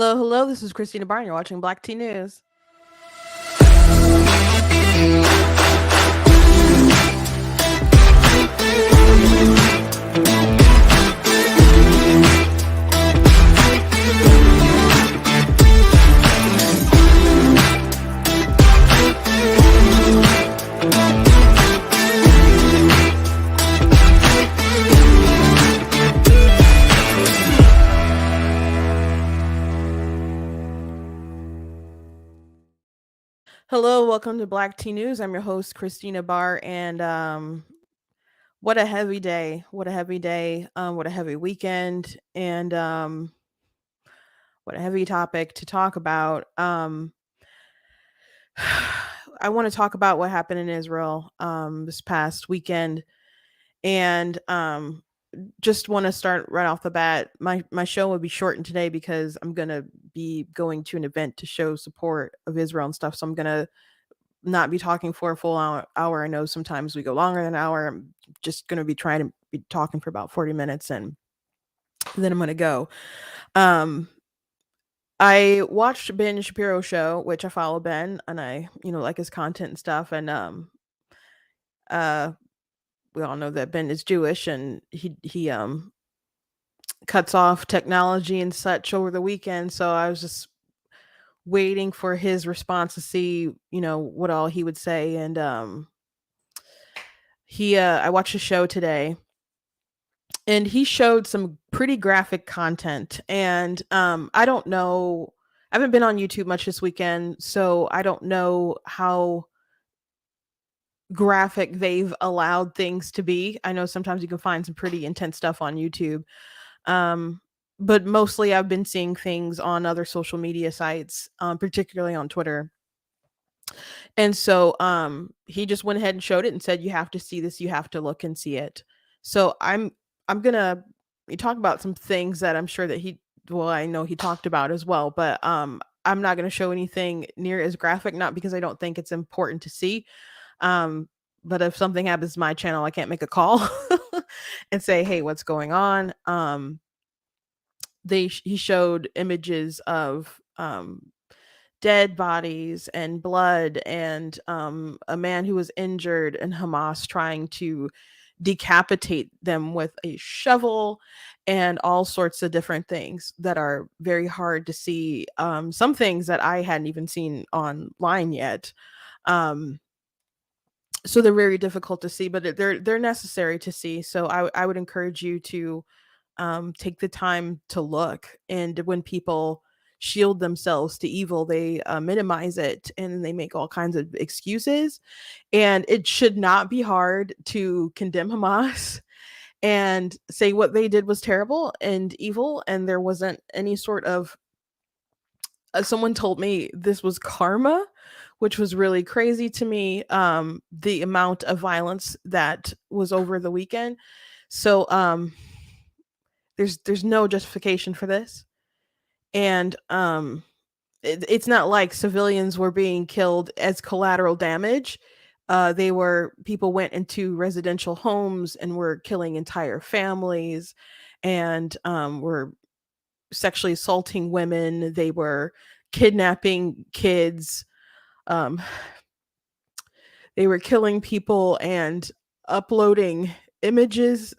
Hello, hello. This is Christina Barn. You're watching Black Tea News. Hello, welcome to Black Tea News. I'm your host, Christina Barr, and what a heavy day! What a heavy day! What a heavy weekend, and what a heavy topic to talk about. I want to talk about what happened in Israel this past weekend, and just want to start right off the bat. My show will be shortened today because I'm gonna be going to an event to show support of Israel and stuff. So I'm gonna not be talking for a full hour. I know sometimes we go longer than an hour. I'm just gonna be trying to be talking for about 40 minutes, and then I'm gonna go. Um, I watched Ben Shapiro's show, which I follow Ben, and I like his content and stuff. And uh, we all know that Ben is Jewish, and he cuts off technology and such over the weekend. So I was just waiting for his response to see, what all he would say. And he I watched a show today, and he showed some pretty graphic content. And I don't know, I haven't been on YouTube much this weekend, so I don't know how graphic they've allowed things to be. I know sometimes you can find some pretty intense stuff on YouTube. Um, but mostly I've been seeing things on other social media sites, particularly on Twitter. And so he just went ahead and showed it and said, you have to see this, you have to look and see it. So I'm gonna talk about some things that I'm sure that I know he talked about as well, but I'm not gonna show anything near as graphic, not because I don't think it's important to see. Um, but if something happens to my channel, I can't make a call and say, hey, what's going on? He showed images of dead bodies and blood, and a man who was injured, and Hamas trying to decapitate them with a shovel, and all sorts of different things that are very hard to see. Some things that I hadn't even seen online yet. Um, so they're very difficult to see, but they're necessary to see. So I would encourage you to take the time to look. And when people shield themselves to evil, they minimize it, and they make all kinds of excuses. And it should not be hard to condemn Hamas and say what they did was terrible and evil, and there wasn't any sort of someone told me this was karma, which was really crazy to me. The amount of violence that was over the weekend. So there's no justification for this. And it's not like civilians were being killed as collateral damage. They were People went into residential homes and were killing entire families, and were sexually assaulting women. They were kidnapping kids. Um, they were killing people and uploading images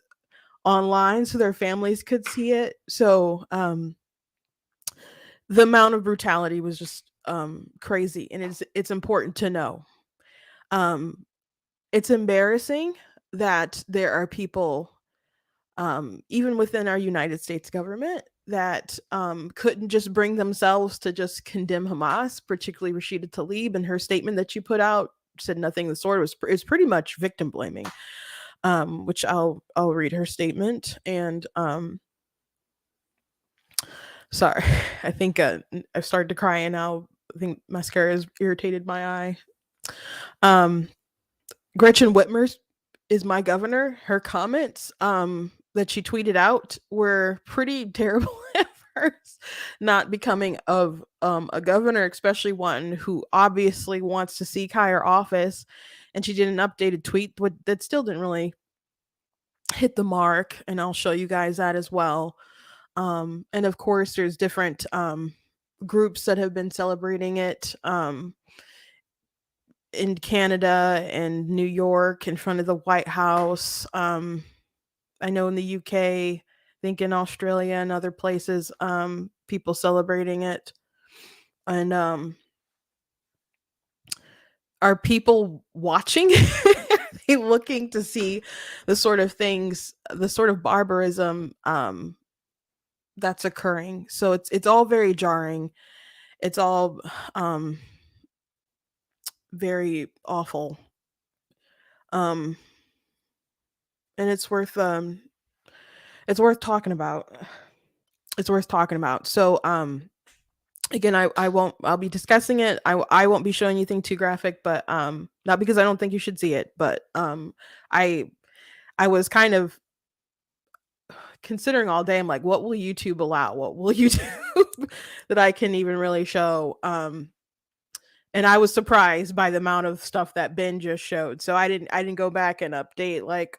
online so their families could see it. So the amount of brutality was just crazy, and it's important to know. Um, it's embarrassing that there are people, even within our United States government, that couldn't just bring themselves to just condemn Hamas, particularly Rashida Tlaib. And her statement that she put out said nothing of the sort. Is pretty much victim blaming, which I'll read her statement. And sorry, I think I've started to cry, and now I think mascara has irritated my eye. Um, Gretchen Whitmer is my governor. Her comments that she tweeted out were pretty terrible at first. Not becoming of a governor, especially one who obviously wants to seek higher office. And she did an updated tweet that still didn't really hit the mark, and I'll show you guys that as well. And of course, there's different groups that have been celebrating it in Canada and New York in front of the White House. I know in the UK, I think in Australia and other places, people celebrating it. And are people watching? Are they looking to see the sort of things, the sort of barbarism that's occurring? So it's all very jarring. It's all um, very awful, um, and it's worth talking about. It's worth talking about. So again, I won't, I'll be discussing it. I won't be showing anything too graphic, but not because I don't think you should see it, but I I was kind of considering all day. I'm like, what will YouTube allow? What will YouTube that I can even really show? And I was surprised by the amount of stuff that Ben just showed. So I didn't go back and update, like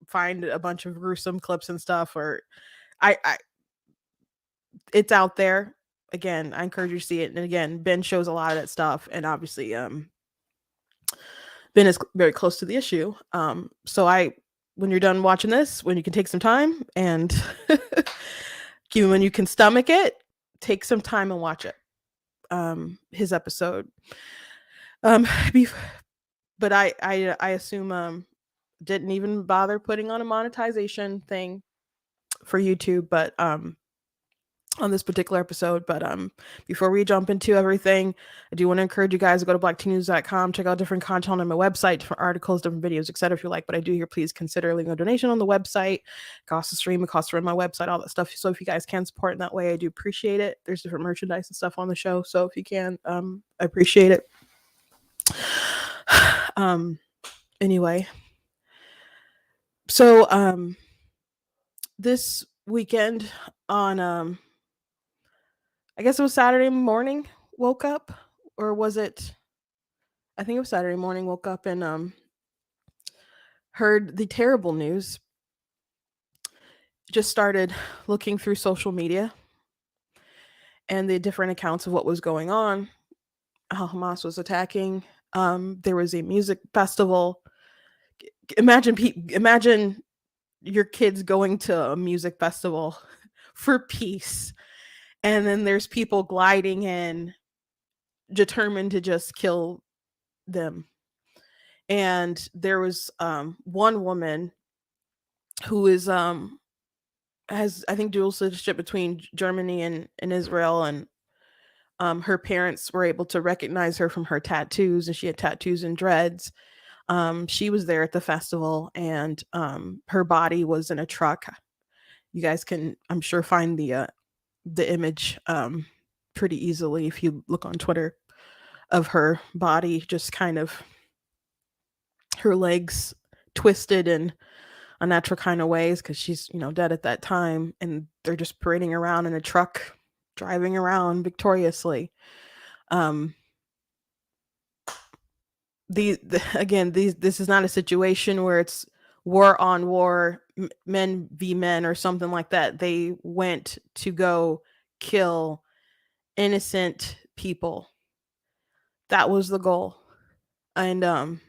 find a bunch of gruesome clips and stuff, or I it's out there. Again, I encourage you to see it. And again, Ben shows a lot of that stuff, and obviously Ben is very close to the issue. So I when you're done watching this, when you can take some time and even when you can stomach it, take some time and watch it. His episode. Um but I assume didn't even bother putting on a monetization thing for YouTube, but on this particular episode. But before we jump into everything, I do want to encourage you guys to go to blacktnews.com, check out different content on my website, different articles, different videos, etc. if you like what I do here. Please consider leaving a donation on the website. It costs to stream, it costs to run my website, all that stuff. So if you guys can support in that way, I do appreciate it. There's different merchandise and stuff on the show, so if you can, I appreciate it. Anyway, so this weekend on I guess it was Saturday morning, woke up, or was it? I think it was Saturday morning, woke up and heard the terrible news. Just started looking through social media and the different accounts of what was going on, how Hamas was attacking. There was a music festival. Imagine your kids going to a music festival for peace, and then there's people gliding in, determined to just kill them. And there was one woman who is has, I think, dual citizenship between Germany and Israel, and her parents were able to recognize her from her tattoos, and she had tattoos and dreads. She was there at the festival, and her body was in a truck. You guys can, I'm sure, find the image pretty easily if you look on Twitter, of her body just kind of, her legs twisted in unnatural kind of ways, because she's, dead at that time, and they're just parading around in a truck, driving around victoriously. um Again, this is not a situation where it's war on war, men v men or something like that. They went to go kill innocent people. That was the goal. And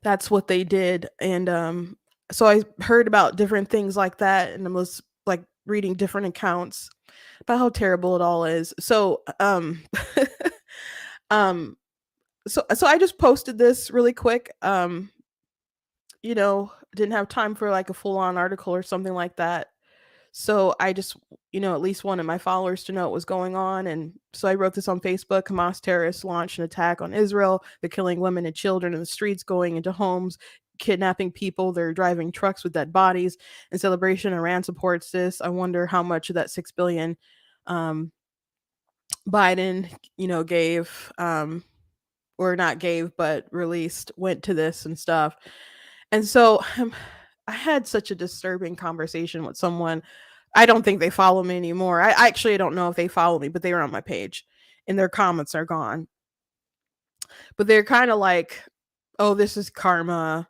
that's what they did. And so I heard about different things like that, and I was like reading different accounts about how terrible it all is. So um so I just posted this really quick. Didn't have time for like a full on article or something like that. So I just, at least wanted my followers to know what was going on. And so I wrote this on Facebook. Hamas terrorists launched an attack on Israel. They're killing women and children in the streets, going into homes, kidnapping people. They're driving trucks with dead bodies. In celebration, Iran supports this. I wonder how much of that 6 billion um, Biden, gave, or not gave, but released, went to this and stuff. And so I had such a disturbing conversation with someone. I don't think they follow me anymore. I actually don't know if they follow me, but they were on my page and their comments are gone. But they're kind of like, oh, this is karma.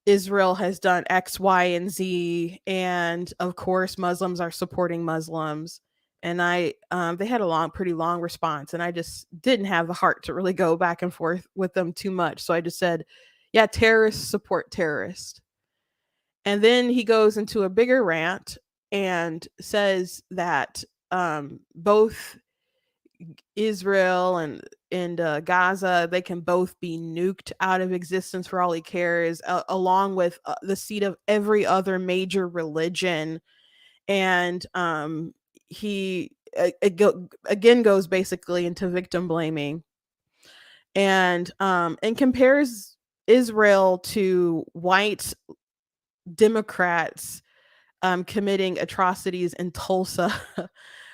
Israel has done X, Y, and Z. And of course, Muslims are supporting Muslims. and they had a pretty long response, and I just didn't have the heart to really go back and forth with them too much. So I just said, "Yeah, terrorists support terrorists." And then he goes into a bigger rant and says that both Israel and Gaza, they can both be nuked out of existence for all he cares, along with the seat of every other major religion. And he again goes basically into victim blaming, and compares Israel to white Democrats committing atrocities in Tulsa.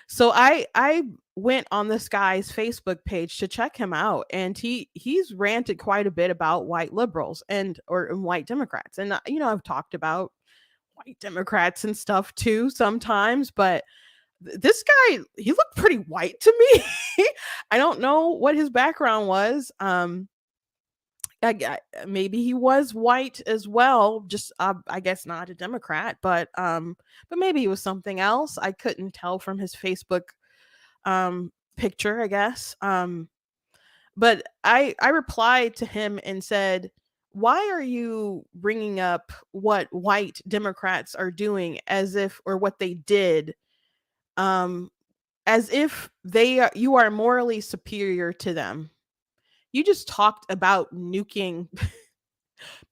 So I went on this guy's Facebook page to check him out, and he's ranted quite a bit about white liberals and white Democrats. And I've talked about white Democrats and stuff too sometimes, but this guy, he looked pretty white to me. I don't know what his background was. Maybe he was white as well, just I guess not a Democrat, but maybe it was something else. I couldn't tell from his Facebook picture, I guess. But I replied to him and said, "Why are you bringing up what white Democrats are doing as if, or what they did, um, as if you are morally superior to them? You just talked about nuking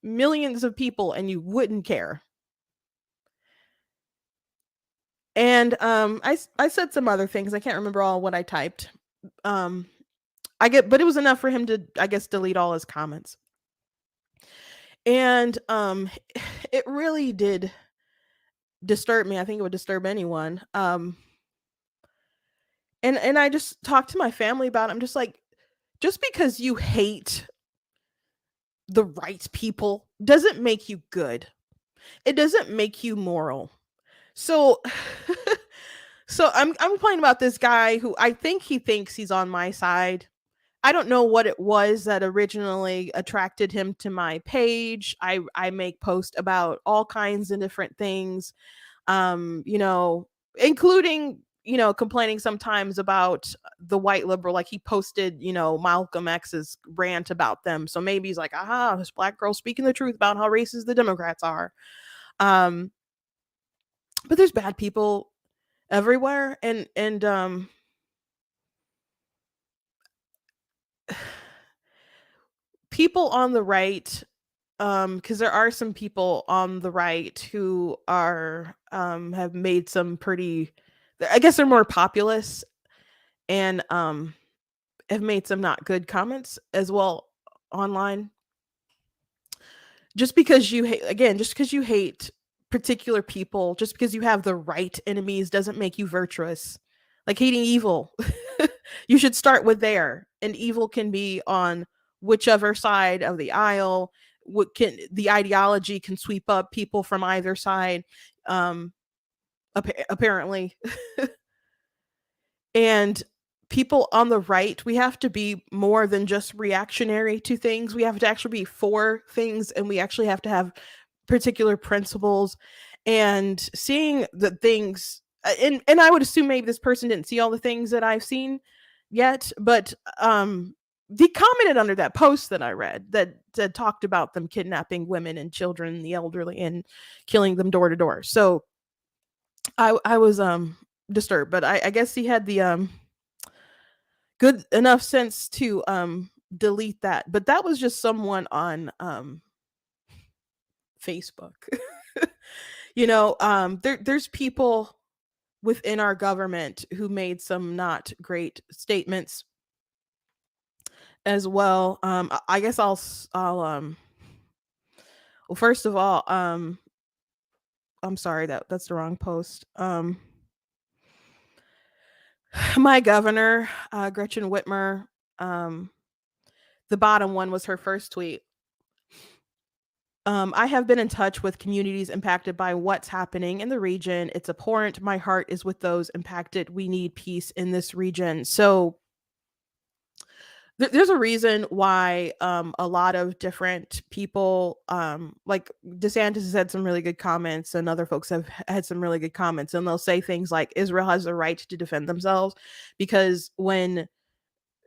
millions of people and you wouldn't care." And I said some other things. I can't remember all what I typed. Um but it was enough for him to, I guess, delete all his comments. And it really did disturb me. I think it would disturb anyone. And I just talked to my family about it. I'm just like, just because you hate the right people doesn't make you good. It doesn't make you moral. So so I'm complaining about this guy who I think he thinks he's on my side. I don't know what it was that originally attracted him to my page. I make posts about all kinds of different things, you know, including, complaining sometimes about the white liberal. Like, he posted, Malcolm X's rant about them. So maybe he's like, aha, this black girl speaking the truth about how racist the Democrats are. Um, but there's bad people everywhere, and people on the right, because there are some people on the right who are have made some pretty, I guess they're more populist, and have made some not good comments as well online. Just because you hate particular people, just because you have the right enemies, doesn't make you virtuous. Like hating evil. You should start with there, and evil can be on whichever side of the aisle. What can the ideology can sweep up people from either side, um apparently. And people on the right, we have to be more than just reactionary to things. We have to actually be for things, and we actually have to have particular principles. And seeing the things, and I would assume maybe this person didn't see all the things that I've seen yet, but they commented under that post that I read that talked about them kidnapping women and children and the elderly and killing them door to door. So I was disturbed, but I guess he had the good enough sense to delete that. But that was just someone on Facebook. There's people within our government who made some not great statements as well. I guess I'll well, first of all, I'm sorry, that's the wrong post. My governor, Gretchen Whitmer, um, the bottom one was her first tweet. I have been in touch with communities impacted by what's happening in the region. It's abhorrent. My heart is with those impacted. We need peace in this region. So There's a reason why a lot of different people, like DeSantis has had some really good comments, and other folks have had some really good comments, and they'll say things like Israel has the right to defend themselves, because when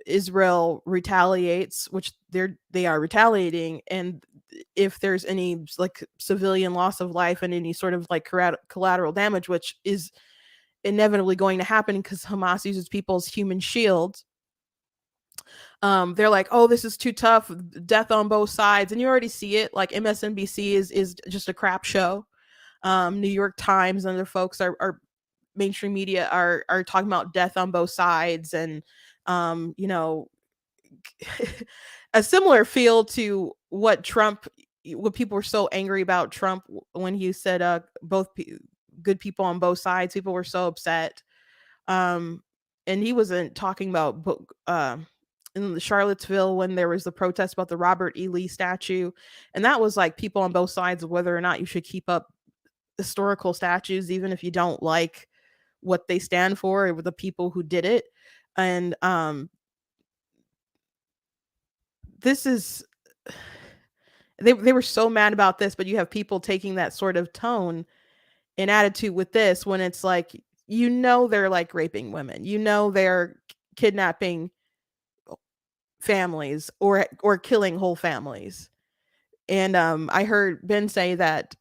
Israel retaliates, which they are retaliating, and if there's any like civilian loss of life and any sort of like collateral damage, which is inevitably going to happen because Hamas uses people as human shields, they're like, oh, this is too tough, death on both sides, and you already see it. Like MSNBC is just a crap show. New York Times and other folks are mainstream media are talking about death on both sides, and you know, a similar feel to what people were so angry about Trump when he said good people on both sides. People were so upset. Um, and he wasn't talking about in the Charlottesville when there was the protest about the Robert E. Lee statue, and that was like people on both sides of whether or not you should keep up historical statues, even if you don't like what they stand for or the people who did it. And this is they were so mad about this, but you have people taking that sort of tone and attitude with this when it's like, they're like raping women, they're kidnapping families or killing whole families. And I heard Ben say that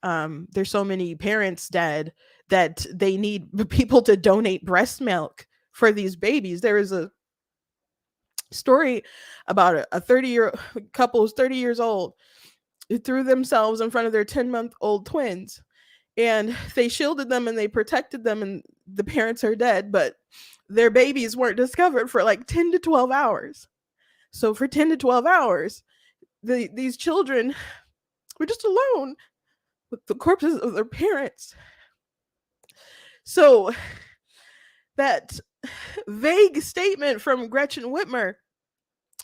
there's so many parents dead that they need people to donate breast milk for these babies. There is a story about a 30-year couple who's 30 years old who threw themselves in front of their 10-month-old twins, and they shielded them and they protected them, and the parents are dead, but their babies weren't discovered for like 10 to 12 hours. So for 10 to 12 hours, these children were just alone with the corpses of their parents. So that vague statement from Gretchen Whitmer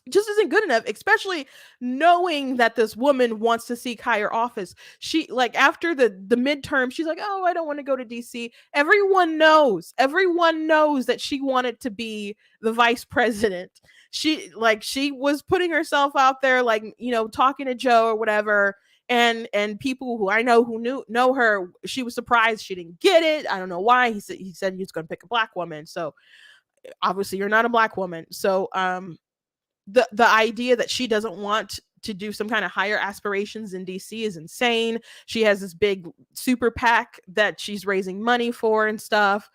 just isn't good enough, especially knowing that this woman wants to seek higher office. She, like, after the midterm, she's like, oh, I don't want to go to DC. Everyone knows that she wanted to be the vice president. She was putting herself out there, like, talking to Joe or whatever. And people who I know who know her, she was surprised she didn't get it. I don't know why. He said he was going to pick a black woman. So obviously you're not a black woman. So the idea that she doesn't want to do some kind of higher aspirations in DC is insane. She has this big super PAC that she's raising money for and stuff,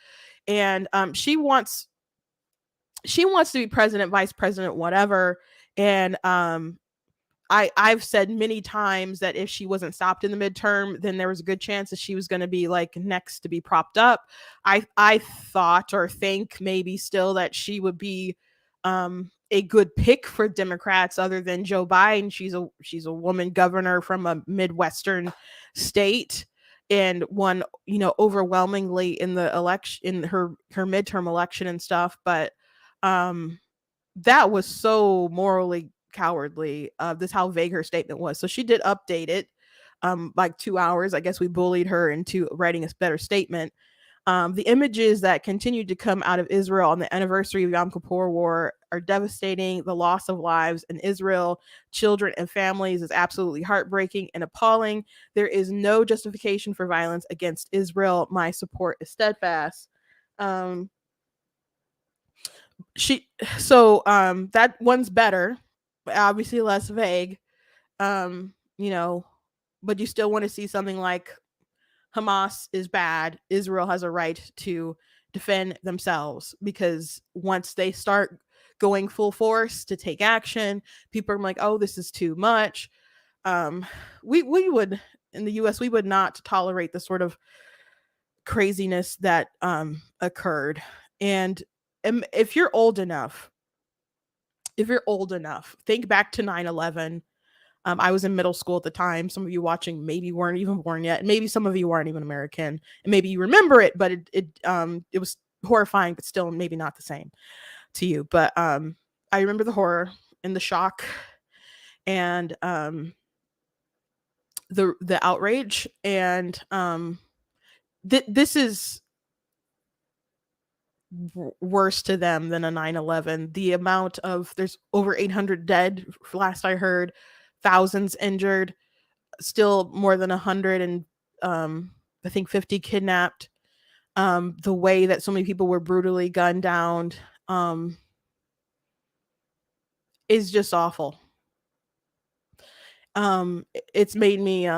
and she wants to be president, vice president, whatever. And I've said many times that if she wasn't stopped in the midterm, then there was a good chance that she was going to be like next to be propped up. I thought or think maybe still that she would be a good pick for Democrats other than Joe Biden. She's a woman governor from a Midwestern state and won, overwhelmingly in the election, in her midterm election and stuff. But that was so morally cowardly. This how vague her statement was. So she did update it like 2 hours. I guess we bullied her into writing a better statement. The images that continued to come out of Israel on the anniversary of Yom Kippur War are devastating. The loss of lives in Israel, children and families, is absolutely heartbreaking and appalling. There is no justification for violence against Israel. My support is steadfast. Um, she that one's better, but obviously less vague. You know, but you still want to see something like Hamas is bad. Israel has a right to defend themselves, because once they start going full force to take action, people are like, oh, this is too much. We would, in the US, we would not tolerate the sort of craziness that occurred. And if you're old enough, think back to 9/11. I was in middle school at the time. Some of you watching maybe weren't even born yet, and maybe some of you aren't even American, and maybe you remember it, but it was horrifying, but still maybe not the same to you. But I remember the horror and the shock and the outrage, and this is worse to them than a 9/11. The amount of there's over 800 dead last I heard, thousands injured, still more than 100 and I think 50 kidnapped. The way that so many people were brutally gunned down um is just awful. It's made me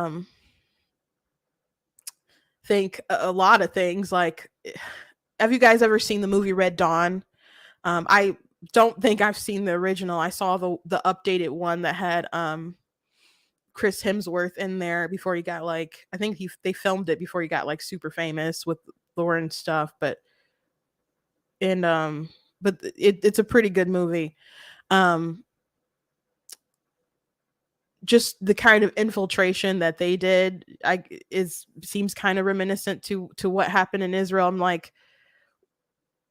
think a lot of things like have you guys ever seen the movie Red Dawn? I don't think I've seen the original. I saw the updated one that had Chris Hemsworth in there before he got like I think they filmed it before he got like super famous with Lauren stuff, and but it's a pretty good movie. Um just the kind of infiltration that they did I is seems kind of reminiscent to what happened in Israel. I'm like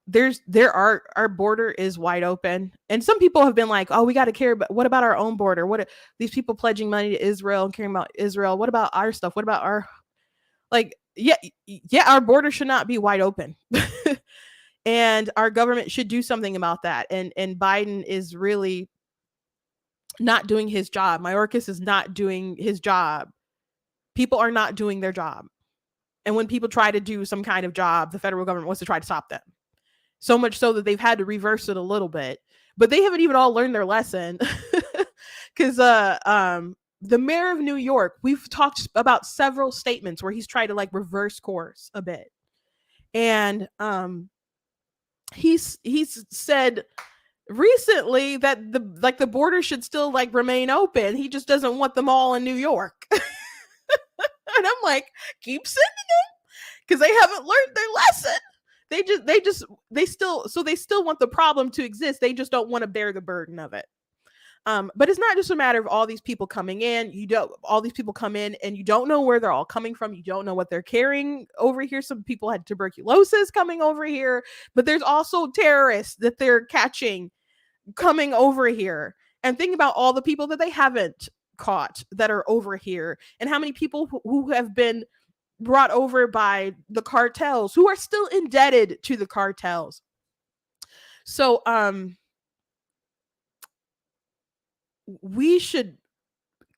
there are our border is wide open and some people have been like, oh, we got to care, but what about our own border? What these people pledging money to Israel and caring about Israel? What about our stuff? What about our like yeah, our border should not be wide open. And our government should do something about that. And Biden is really not doing his job. Mayorkas is not doing his job. People are not doing their job. And when people try to do some kind of job, the federal government wants to try to stop them. So much so that they've had to reverse it a little bit. But they haven't even all learned their lesson. Because the mayor of New York, we've talked about several statements where he's tried to like reverse course a bit. And he's said recently that the border should still like remain open. He just doesn't want them all in New York. And I'm like, keep sending them because they haven't learned their lesson. They still want the problem to exist. They just don't want to bear the burden of it. But it's not just a matter of all these people coming in. You don't all these people come in and you don't know where they're all coming from. You don't know what they're carrying over here. Some people had tuberculosis coming over here, but there's also terrorists that they're catching coming over here. And think about all the people that they haven't caught that are over here and how many people who have been brought over by the cartels who are still indebted to the cartels. So we should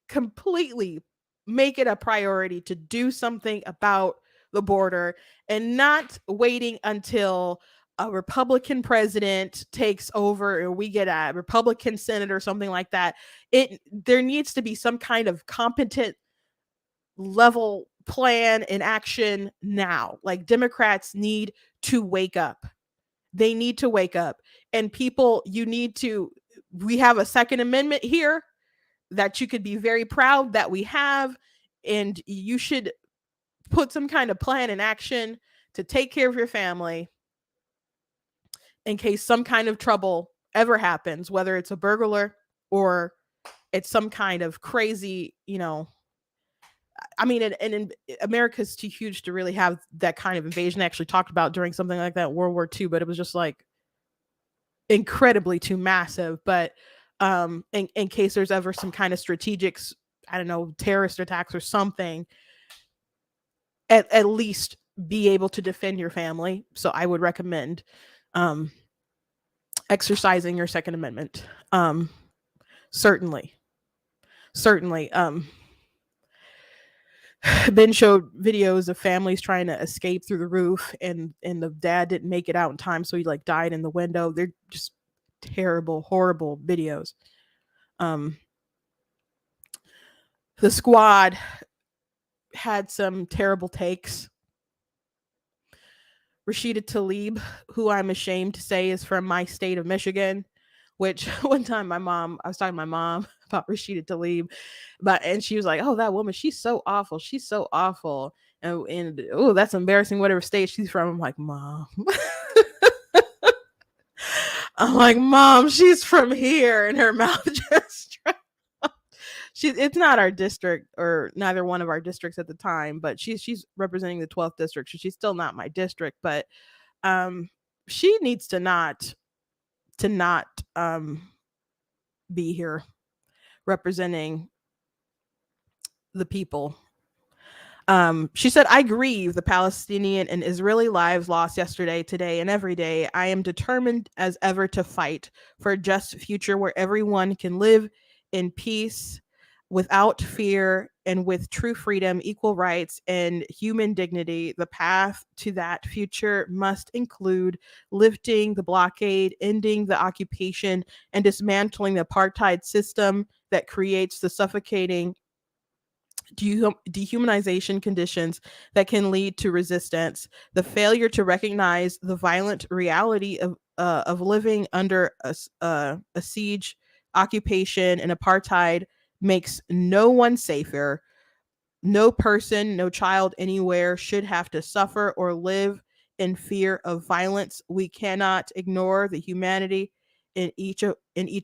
completely make it a priority to do something about the border and not waiting until a Republican president takes over or we get a Republican Senate or something like that. There needs to be some kind of competent level plan and action now. Like Democrats need to wake up. They need to wake up. And people, we have a Second Amendment here that you could be very proud that we have. And you should put some kind of plan in action to take care of your family in case some kind of trouble ever happens, whether it's a burglar or it's some kind of crazy, I mean, and America's too huge to really have that kind of invasion. I actually talked about during something like that, World War II, but it was just like incredibly too massive. But in case there's ever some kind of strategic, I don't know, terrorist attacks or something, at least be able to defend your family. So I would recommend exercising your Second Amendment. Certainly. Certainly. Ben showed videos of families trying to escape through the roof and the dad didn't make it out in time, so he like died in the window. They're just terrible, horrible videos. The squad had some terrible takes. Rashida Tlaib, who I'm ashamed to say is from my state of Michigan, which one time I was talking to my mom about Rashida Tlaib, and she was like, "Oh, that woman, she's so awful. She's so awful." And oh, that's embarrassing. Whatever state she's from, I'm like, Mom. I'm like, Mom, she's from here, and her mouth just. It's not our district or neither one of our districts at the time, but she's representing the 12th district, so she's still not my district. But she needs to not be here representing the people. She said, I grieve the Palestinian and Israeli lives lost yesterday, today, and every day. I am determined as ever to fight for a just future where everyone can live in peace, without fear, and with true freedom, equal rights, and human dignity. The path to that future must include lifting the blockade, ending the occupation, and dismantling the apartheid system that creates the suffocating dehumanization conditions that can lead to resistance. The failure to recognize the violent reality of living under a siege, occupation, and apartheid makes no one safer. No person, no child anywhere should have to suffer or live in fear of violence. We cannot ignore the humanity in each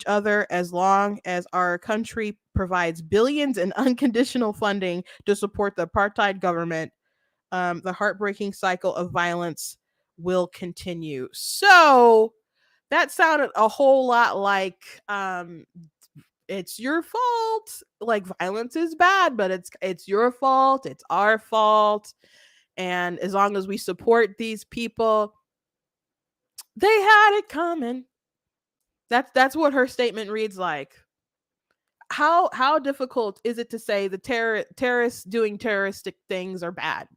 other as long as our country provides billions in unconditional funding to support the apartheid government. The heartbreaking cycle of violence will continue. So that sounded a whole lot like it's your fault. Like violence is bad, but it's your fault. It's our fault. And as long as we support these people, they had it coming. That's what her statement reads like. How difficult is it to say the terrorists doing terroristic things are bad?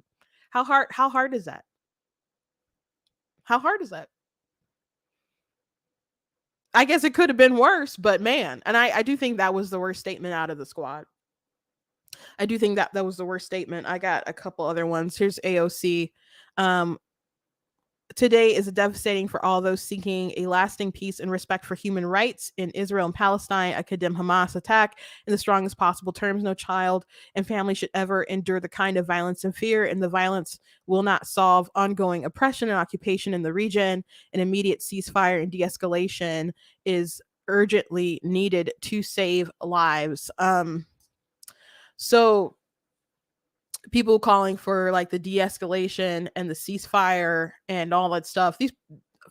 How hard is that? How hard is that? I guess it could have been worse, but man, and I do think that was the worst statement out of the squad. I do think that that was the worst statement. I got a couple other ones. Here's AOC. Um, Today is devastating for all those seeking a lasting peace and respect for human rights in Israel and Palestine. I condemn Hamas attack in the strongest possible terms. No child and family should ever endure the kind of violence and fear, and the violence will not solve ongoing oppression and occupation in the region. An immediate ceasefire and de-escalation is urgently needed to save lives. So people calling for like the de-escalation and the ceasefire and all that stuff, these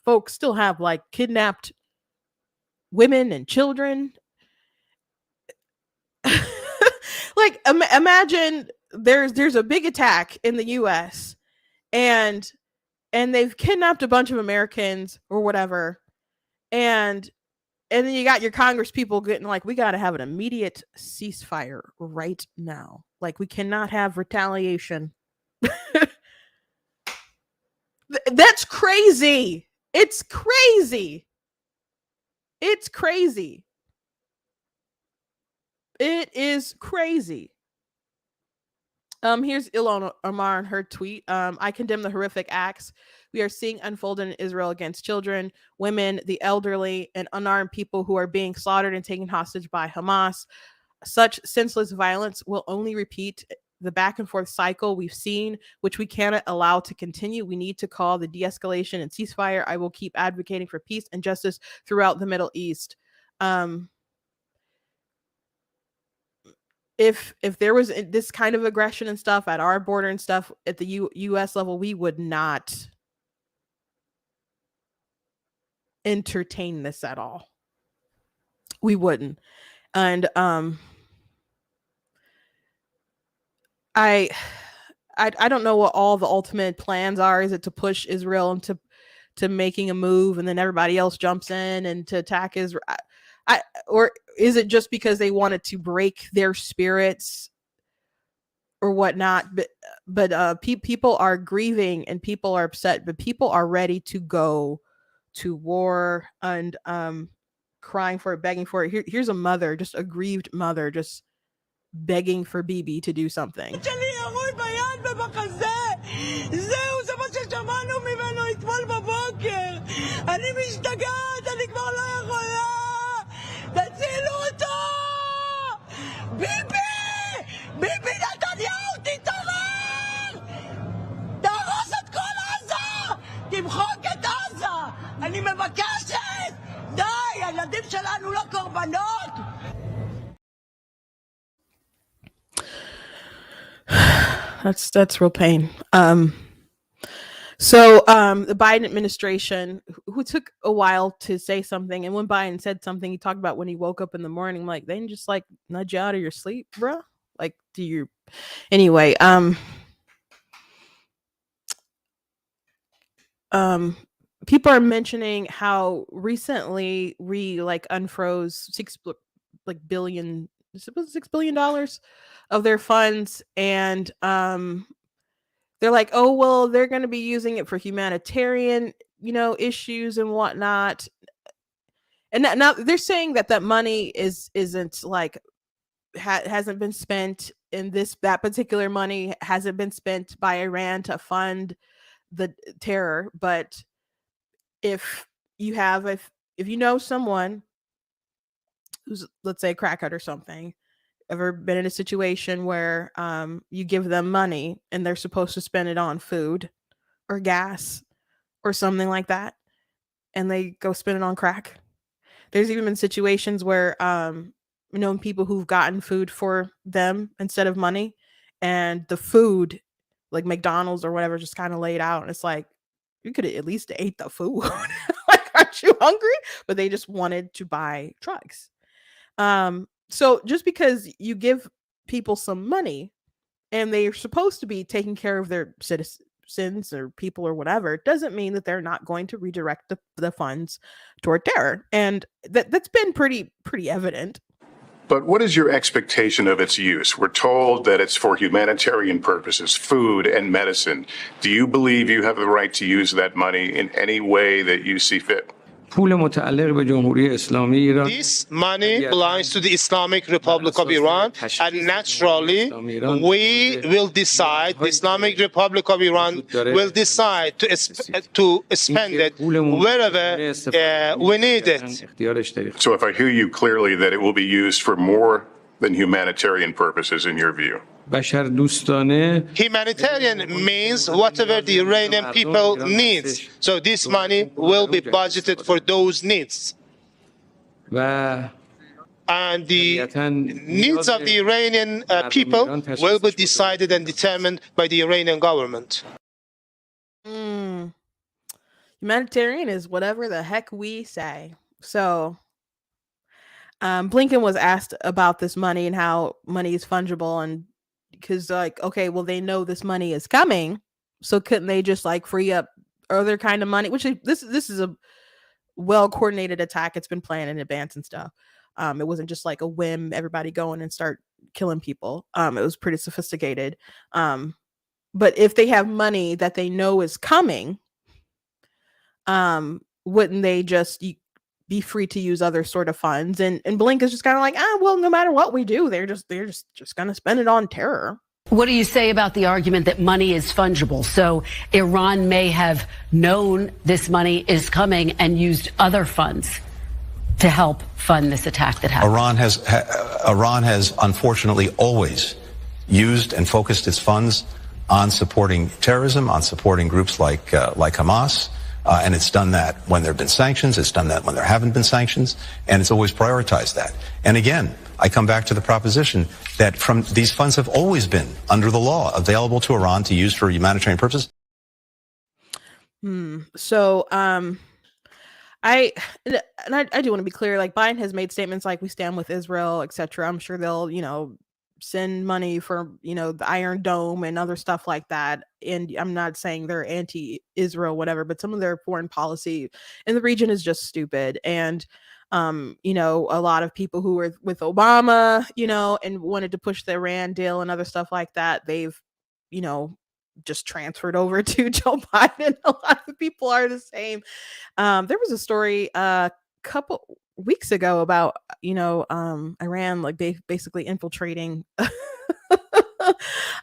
folks still have like kidnapped women and children. Like imagine there's a big attack in the US, and they've kidnapped a bunch of Americans or whatever, and then you got your Congress people getting like, we got to have an immediate ceasefire right now. Like we cannot have retaliation. That's crazy. It's crazy. It's crazy. It is crazy. Here's Ilhan Omar in her tweet. I condemn the horrific acts we are seeing unfold in Israel against children, women, the elderly, and unarmed people who are being slaughtered and taken hostage by Hamas. Such senseless violence will only repeat the back and forth cycle we've seen, which we cannot allow to continue. We need to call the de-escalation and ceasefire. I will keep advocating for peace and justice throughout the Middle East. If there was this kind of aggression and stuff at our border and stuff at the US level, we would not entertain this at all. We wouldn't. And I don't know what all the ultimate plans are. Is it to push Israel into making a move, and then everybody else jumps in and to attack Israel? Or is it just because they wanted to break their spirits or whatnot? But people are grieving and people are upset, but people are ready to go to war and crying for it, begging for it. Here's a mother, just a grieved mother, just begging for Bibi to do something. That's real pain. So the Biden administration, who took a while to say something, and when Biden said something, he talked about when he woke up in the morning, like they didn't just like nudge you out of your sleep, bro. Like, do you anyway? people are mentioning how recently we like unfroze billion, $6 billion of their funds, and they're like, oh well, they're going to be using it for humanitarian, issues and whatnot. And now they're saying that money isn't like hasn't been spent in that particular money hasn't been spent by Iran to fund the terror. But if you have if you know someone who's, let's say, a crackhead or something, ever been in a situation where you give them money and they're supposed to spend it on food or gas or something like that, and they go spend it on crack? There's even been situations where people who've gotten food for them instead of money, and the food, like McDonald's or whatever, just kind of laid out, and it's like, you could have at least ate the food. Like, aren't you hungry? But they just wanted to buy drugs. So just because you give people some money and they're supposed to be taking care of their citizens or people or whatever, doesn't mean that they're not going to redirect the funds toward terror. And that's been pretty evident. But what is your expectation of its use? We're told that it's for humanitarian purposes, food and medicine. Do you believe you have the right to use that money in any way that you see fit? This money belongs to the Islamic Republic of Iran, and naturally, we will decide, the Islamic Republic of Iran will decide to spend it wherever we need it. So if I hear you clearly, that it will be used for more than humanitarian purposes in your view? Humanitarian means whatever the Iranian people needs. So this money will be budgeted for those needs. And the needs of the Iranian people will be decided and determined by the Iranian government. Humanitarian is whatever the heck we say. So Blinken was asked about this money and how money is fungible, and because, like, okay, well, they know this money is coming, so couldn't they just like free up other kind of money? Which this is a well coordinated attack. It's been planned in advance and stuff. It wasn't just like a whim, everybody going and start killing people. It was pretty sophisticated. But if they have money that they know is coming, wouldn't they just be free to use other sort of funds? And Blink is just kind of like, well, no matter what we do, they're just going to spend it on terror. What do you say about the argument that money is fungible? So Iran may have known this money is coming and used other funds to help fund this attack that happened. Iran has unfortunately always used and focused its funds on supporting terrorism, on supporting groups like Hamas. And it's done that when there have been sanctions. It's done that when there haven't been sanctions. And it's always prioritized that. And again, I come back to the proposition that these funds have always been, under the law, available to Iran to use for humanitarian purposes. So, I do want to be clear. Like, Biden has made statements like, we stand with Israel, etc. I'm sure they'll, send money for, the Iron Dome and other stuff like that. And I'm not saying they're anti-Israel, whatever, but some of their foreign policy in the region is just stupid. And, a lot of people who were with Obama, and wanted to push the Iran deal and other stuff like that, they've, just transferred over to Joe Biden. A lot of people are the same. There was a story a couple weeks ago about, Iran, like, basically infiltrating, the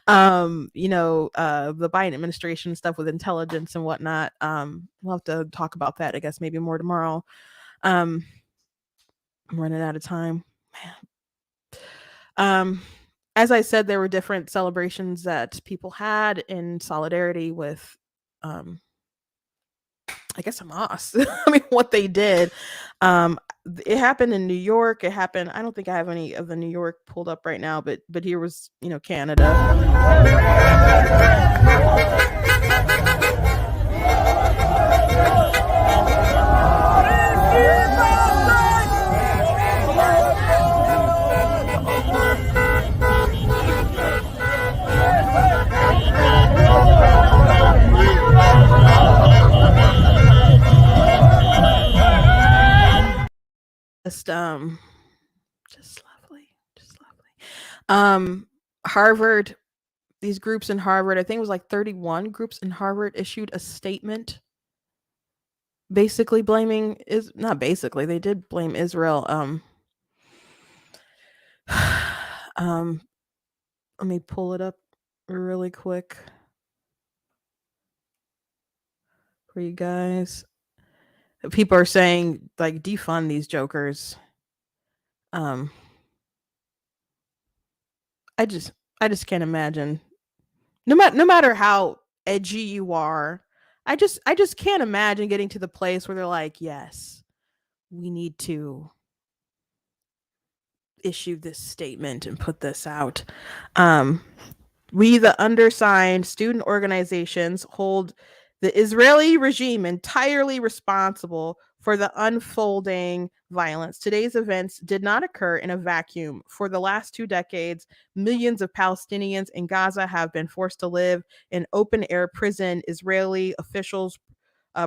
Biden administration stuff with intelligence and whatnot. We'll have to talk about that, I guess, maybe more tomorrow. I'm running out of time. Man. As I said, there were different celebrations that people had in solidarity with, I guess, Hamas. I mean, what they did. It happened in New York. It happened. I don't think I have any of the New York pulled up right now, but here was, Canada. just lovely. Harvard, these groups in Harvard, I think it was like 31 groups in Harvard issued a statement basically blaming not basically, they did blame Israel. Let me pull it up really quick for you guys. People are saying like defund these jokers. I just can't imagine. No matter how edgy you are, I just can't imagine getting to the place where they're like, yes, we need to issue this statement and put this out. We, the undersigned student organizations, hold the Israeli regime entirely responsible for the unfolding violence. Today's events did not occur in a vacuum. For the last 2 decades, millions of Palestinians in Gaza have been forced to live in open air prison. Israeli officials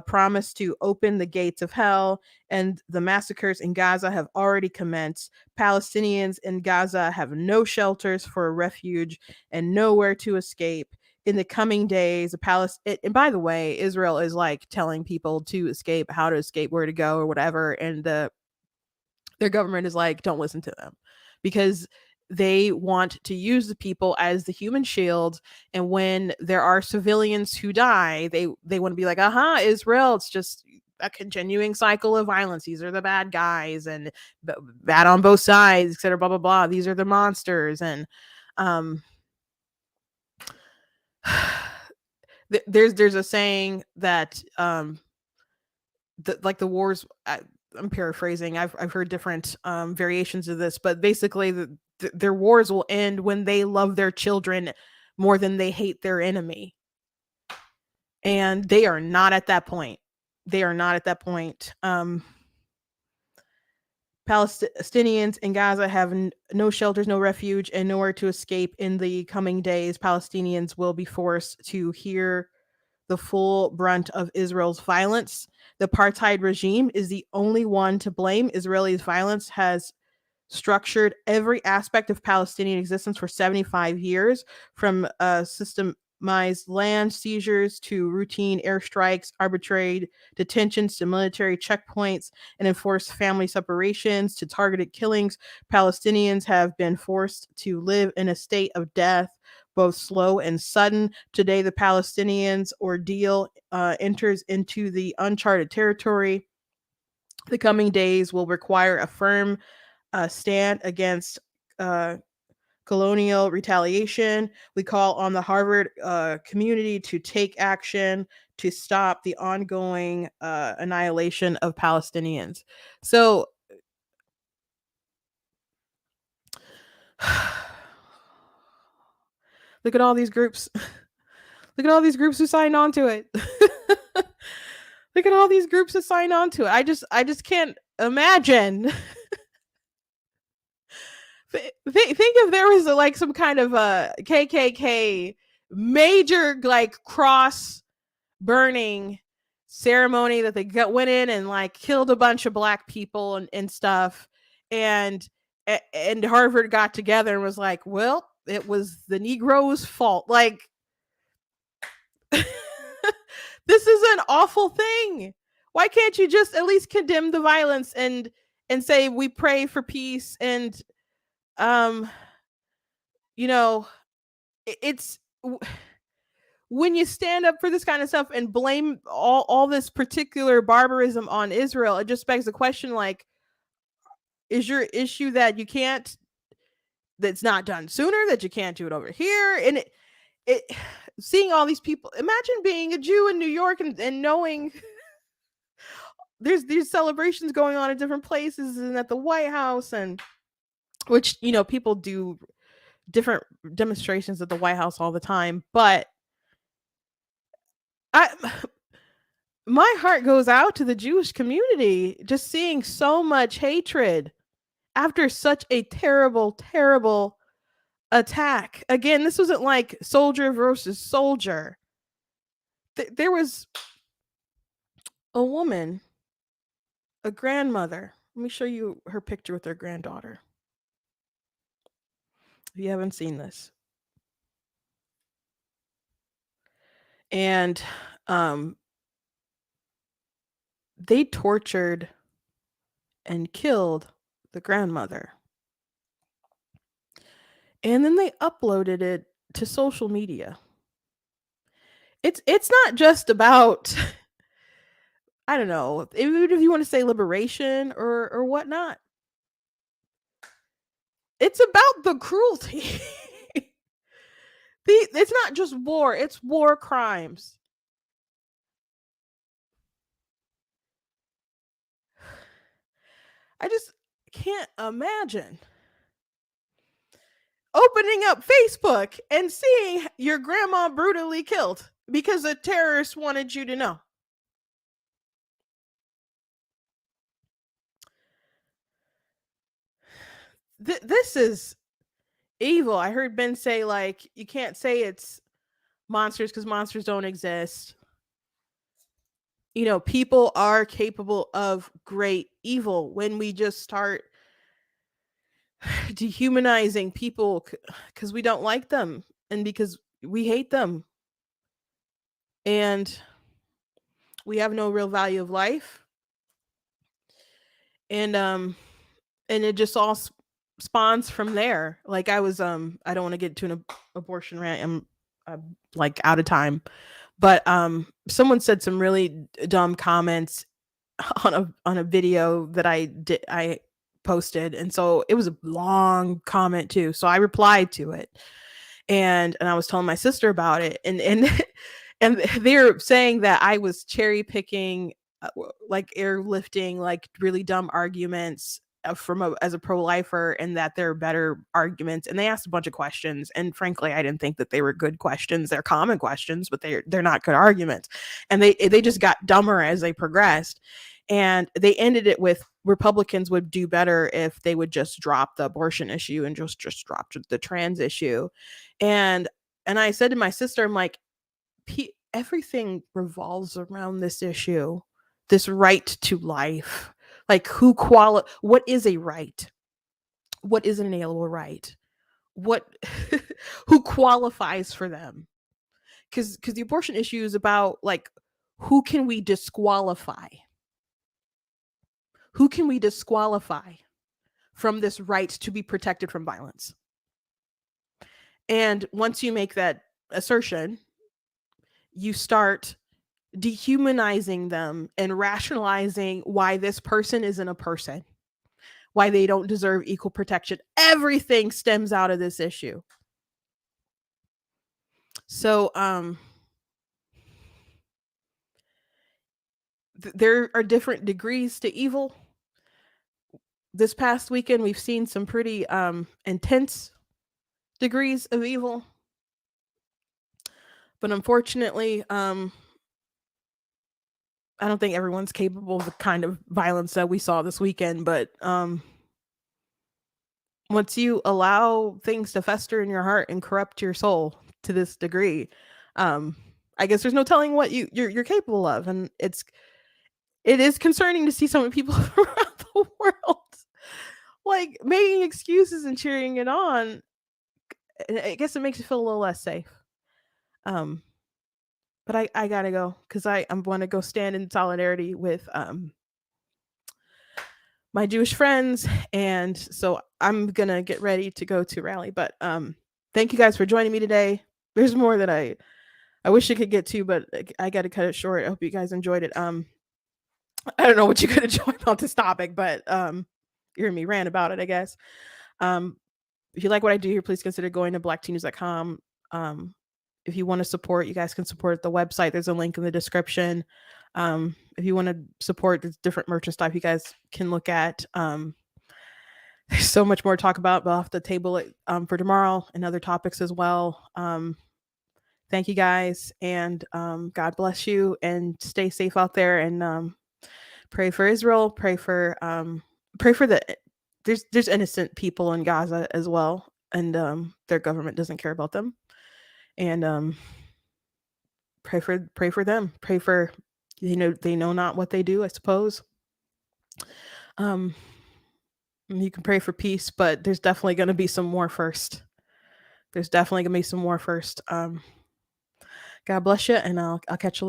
promised to open the gates of hell, and the massacres in Gaza have already commenced. Palestinians in Gaza have no shelters for refuge and nowhere to escape. In the coming days, and by the way, Israel is like telling people to escape, how to escape, where to go, or whatever, and their government is like, don't listen to them, because they want to use the people as the human shield. And when there are civilians who die, they want to be like, Israel, it's just a continuing cycle of violence. These are the bad guys, and bad on both sides, etc. Blah blah blah. These are the monsters, and there's a saying that like the wars. I'm paraphrasing. I've heard different variations of this, but basically, their wars will end when they love their children more than they hate their enemy, and they are not at that point. They are not at that point. Palestinians in Gaza have no shelters, no refuge, and nowhere to escape. In the coming days, Palestinians will be forced to hear the full brunt of Israel's violence. The apartheid regime is the only one to blame. Israeli's violence has structured every aspect of Palestinian existence for 75 years, from systemized land seizures to routine airstrikes, arbitrary detentions to military checkpoints, and enforced family separations to targeted killings. Palestinians have been forced to live in a state of death, both slow and sudden. Today, the Palestinians' ordeal enters into the uncharted territory. The coming days will require a firm stand against colonial retaliation. We call on the Harvard community to take action to stop the ongoing annihilation of Palestinians. So, look at all these groups. Look at all these groups who signed on to it. Look at all these groups who signed on to it. I just can't imagine. Think if there was like some kind of a KKK major like cross burning ceremony that they went in and like killed a bunch of black people and stuff, and Harvard got together and was like, well, it was the Negroes' fault. Like, this is an awful thing. Why can't you just at least condemn the violence and say we pray for peace? And you know, it's when you stand up for this kind of stuff and blame all this particular barbarism on Israel, it just begs the question, like, is your issue that you can't, that's not done sooner, that you can't do it over here? And it seeing all these people, imagine being a Jew in New York and knowing there's these celebrations going on at different places and at the White House, and which, you know, people do different demonstrations at the White House all the time, but my heart goes out to the Jewish community, just seeing so much hatred after such a terrible, terrible attack. Again, this wasn't like soldier versus soldier. There was a woman, a grandmother, Let me show you her picture with her granddaughter. If you haven't seen this. And they tortured and killed the grandmother. And then they uploaded it to social media. It's not just about I don't know, even if you want to say liberation or whatnot. It's about the cruelty. It's not just war, it's war crimes. I just can't imagine opening up Facebook and seeing your grandma brutally killed because a terrorist wanted you to know. This is evil. I heard Ben say, like, you can't say it's monsters because monsters don't exist. You know, people are capable of great evil when we just start dehumanizing people because we don't like them and because we hate them. And we have no real value of life. And it just all spawns from there. Like I don't want to get to an abortion rant. I'm like out of time. But someone said some really dumb comments on a video that I posted, and so it was a long comment too. So I replied to it, and I was telling my sister about it, and and they're saying that I was cherry picking, like airlifting, like really dumb arguments as a pro-lifer, and that they're better arguments. And they asked a bunch of questions, and frankly I didn't think that they were good questions. They're common questions, but they're not good arguments, and they just got dumber as they progressed. And they ended it with Republicans would do better if they would just drop the abortion issue and just drop the trans issue. And I said to my sister, I'm like, everything revolves around this issue, this right to life. Like what is a right? What is an inalienable right? What who qualifies for them? Because the abortion issue is about, like, who can we disqualify? Who can we disqualify from this right to be protected from violence? And once you make that assertion, you start dehumanizing them and rationalizing why this person isn't a person, why they don't deserve equal protection. Everything stems out of this issue. So there are different degrees to evil. This past weekend we've seen some pretty intense degrees of evil, but unfortunately I don't think everyone's capable of the kind of violence that we saw this weekend. But once you allow things to fester in your heart and corrupt your soul to this degree, I guess there's no telling what you're capable of. And it is concerning to see so many people around the world like making excuses and cheering it on. I guess it makes you feel a little less safe. But I gotta go because I'm going to go stand in solidarity with my Jewish friends, and so I'm gonna get ready to go to rally. But thank you guys for joining me today. There's more that I wish I could get to, but I got to cut it short. I hope you guys enjoyed it. I don't know what you could enjoy about this topic, but you hear me rant about it, I guess. If you like what I do here, please consider going to blacktnews.com. If you want to support, you guys can support the website. There's a link in the description. If you want to support the different merch and stuff, you guys can look at. There's so much more to talk about, but I'll have to table it for tomorrow and other topics as well. Thank you guys, and God bless you, and stay safe out there, and pray for Israel. Pray for there's innocent people in Gaza as well, and their government doesn't care about them. And pray for them. Pray for, they know not what they do, I suppose. Um, you can pray for peace, but there's definitely going to be some more first. There's definitely going to be some more first. God bless you, and I'll catch you later.